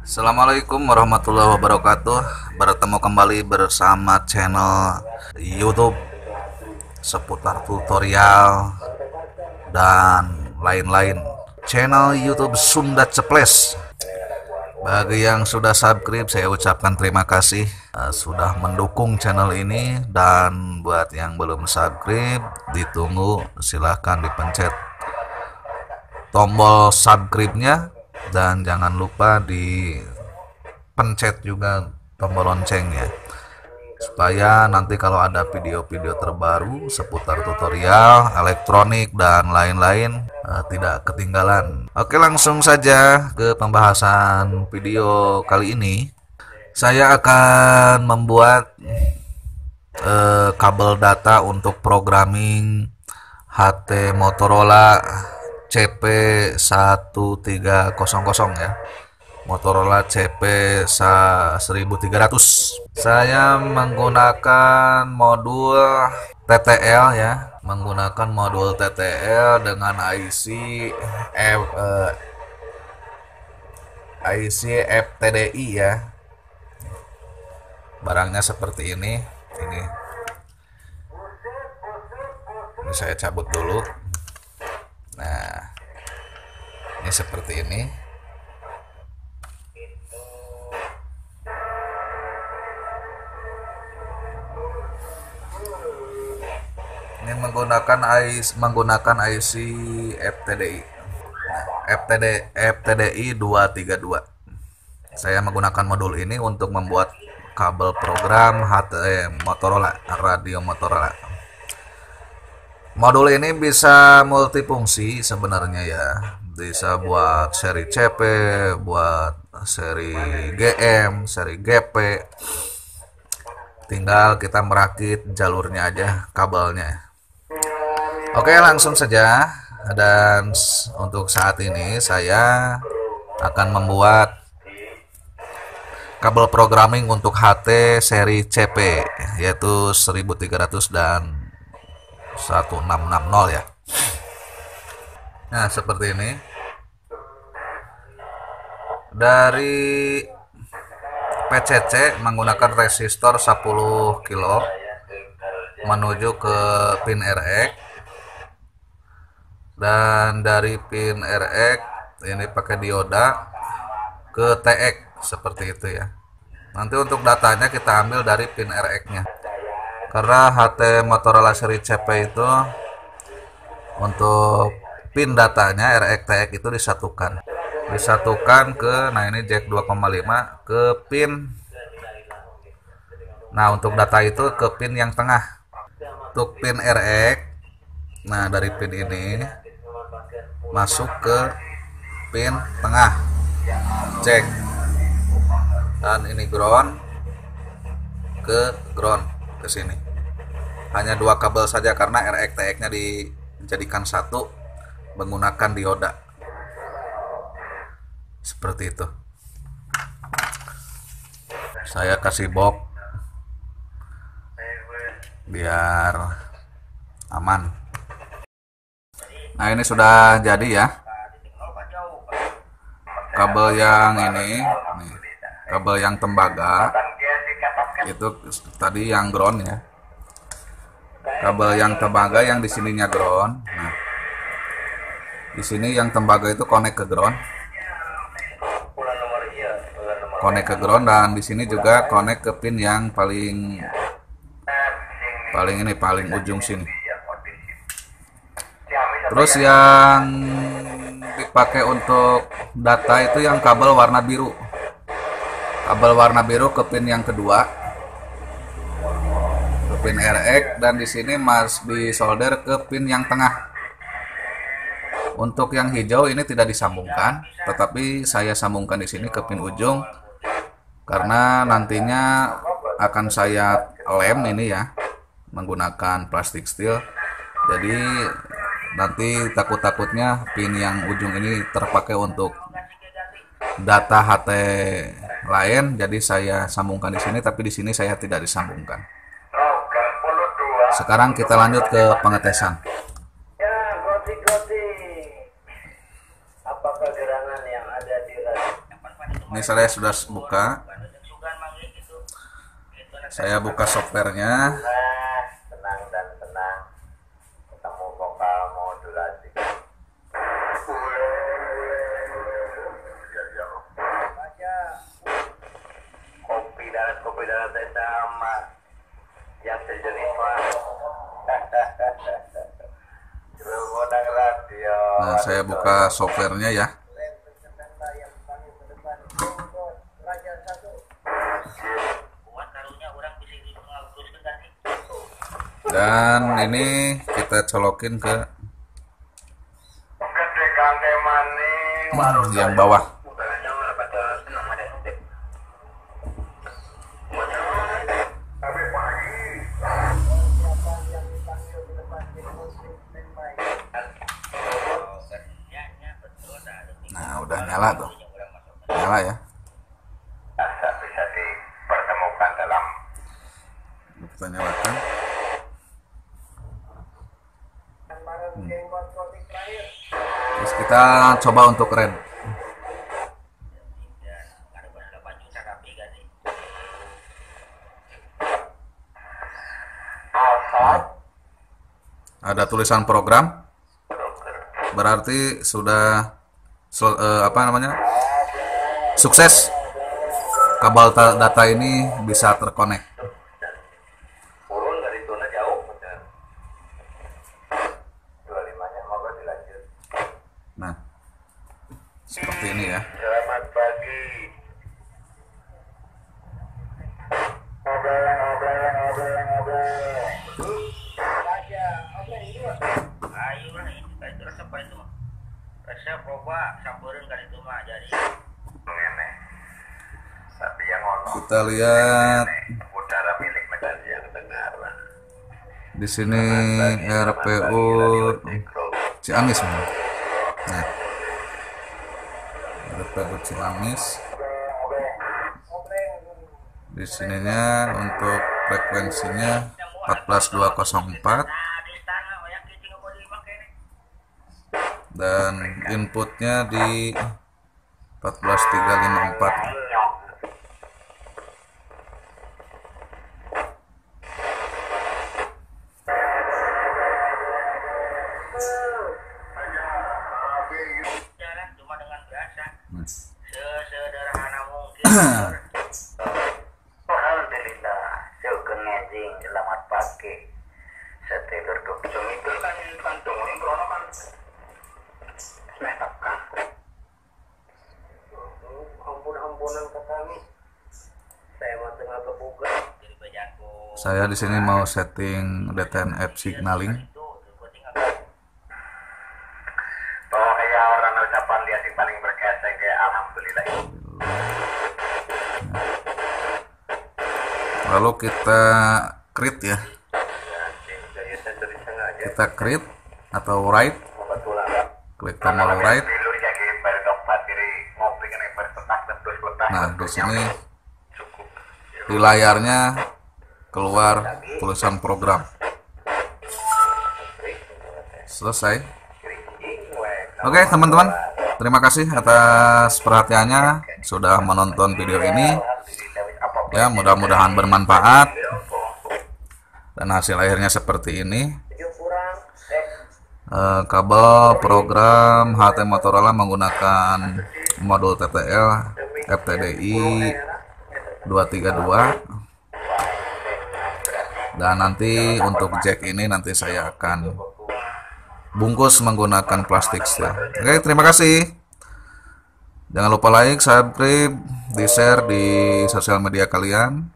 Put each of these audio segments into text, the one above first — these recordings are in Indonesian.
Assalamualaikum warahmatullahi wabarakatuh. Bertemu kembali bersama channel YouTube seputar tutorial dan lain-lain. Channel YouTube Sunda Ceples. Bagi yang sudah subscribe, saya ucapkan terima kasih sudah mendukung channel ini, dan buat yang belum subscribe, ditunggu, silahkan dipencet tombol subscribe-nya, dan jangan lupa dipencet juga tombol loncengnya supaya nanti kalau ada video-video terbaru seputar tutorial elektronik dan lain-lain tidak ketinggalan. Oke, langsung saja ke pembahasan video kali ini. Saya akan membuat kabel data untuk programming HT Motorola CP1300 ya. Motorola CP1300. Saya menggunakan modul TTL ya, menggunakan modul TTL dengan IC FTDI ya. Barangnya seperti ini. Ini saya cabut dulu. Nah, ini seperti ini. Ini menggunakan IC FTDI. FTDI 232. Saya menggunakan modul ini untuk membuat kabel program HT Motorola, radio Motorola. Modul ini bisa multifungsi sebenarnya ya. Bisa buat seri CP, buat seri GM, seri GP. Tinggal kita merakit jalurnya aja, kabelnya. Oke, langsung saja. Dan untuk saat ini saya akan membuat kabel programming untuk HT seri CP, yaitu 1300 dan 1660 ya. Nah, seperti ini. Dari PCC menggunakan resistor 10 kilo menuju ke pin RX, dan dari pin RX ini pakai dioda ke TX seperti itu ya. Nanti untuk datanya kita ambil dari pin RX-nya. Karena HT Motorola seri CP itu untuk pin datanya RX TX itu disatukan ke, nah ini jack 2,5 ke pin. Nah, untuk data itu ke pin yang tengah. Untuk pin RX, nah dari pin ini masuk ke pin tengah, cek, dan ini ground ke sini. Hanya dua kabel saja karena RX TX nya dijadikan satu menggunakan dioda seperti itu. Saya kasih box biar aman. Nah, ini sudah jadi ya. Kabel yang ini nih, kabel yang tembaga itu tadi yang ground ya. Kabel yang tembaga yang di sininya ground. Nah, di sini yang tembaga itu connect ke ground. Dan di sini juga connect ke pin yang paling ujung sini. Terus yang dipakai untuk data itu yang kabel warna biru. Kabel warna biru ke pin yang kedua, ke pin RX, dan di sini disolder ke pin yang tengah. Untuk yang hijau ini tidak disambungkan, tetapi saya sambungkan di sini ke pin ujung karena nantinya akan saya lem ini ya, menggunakan plastik steel. Jadi nanti takutnya pin yang ujung ini terpakai untuk data HT lain, jadi saya sambungkan di sini, tapi di sini saya tidak disambungkan. Sekarang kita lanjut ke pengetesan. Apakah gerangan yang ada di Ini saya sudah buka. Saya buka softwarenya. Tenang dan tenang, ketemu vokal modulasi. Kopi darat saya sama yang sejenis lah. Radio. Nah, saya buka softwarenya ya. Dan ini kita colokin ke yang bawah. Nah, udah nyala tuh. Nyala ya. Bisa dipertemukan dalam. Kita nyalakan. Terus kita coba untuk red. Ada tulisan program, berarti sudah sukses. Kabel data ini bisa terkonek. Turun dari zona jauh. 25-nya mau dilanjut. Nah, seperti ini ya. Selamat pagi. Resep coba samperin kali itu mah jadi tapi yang ono Kita lihat udara milik Medan yang dengar di sini RPU Ciamis. Nah, RPU Ciamis. Di sininya untuk frekuensinya 14204 dan inputnya di 14354. cuma dengan biasa sesederhana mungkin. Alhamdulillah, syukur ngejing, selamat pagi. Setidur dukung itu kan kantung ini krono kan metapkan. Ampun-ampunan ke kami. Saya mau tengah kebuka. Saya di sini mau setting DTNF signaling. Oh ya, orang ucapan dia sing paling berkesek ya, alhamdulillah. Lalu kita create ya. Kita create atau write. Klik tombol write. Nah, di sini di layarnya keluar tulisan program. Selesai. Oke, teman-teman. Terima kasih atas perhatiannya sudah menonton video ini. Ya, mudah-mudahan bermanfaat. Dan hasil akhirnya seperti ini. Kabel program HT Motorola menggunakan modul TTL FTDI 232. Dan nanti untuk jack ini nanti saya akan bungkus menggunakan plastik steel. Oke, terima kasih. Jangan lupa like, subscribe, di-share di sosial media kalian.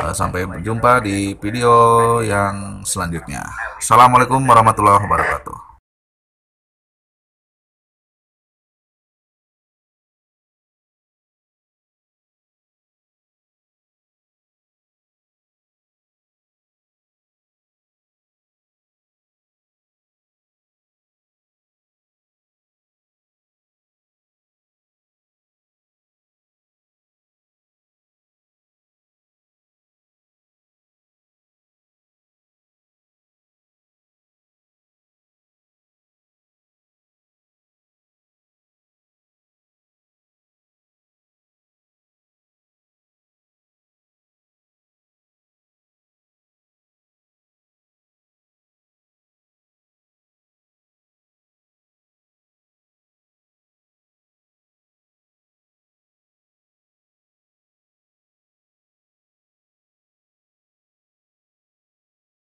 Sampai jumpa di video yang selanjutnya. Assalamualaikum warahmatullahi wabarakatuh.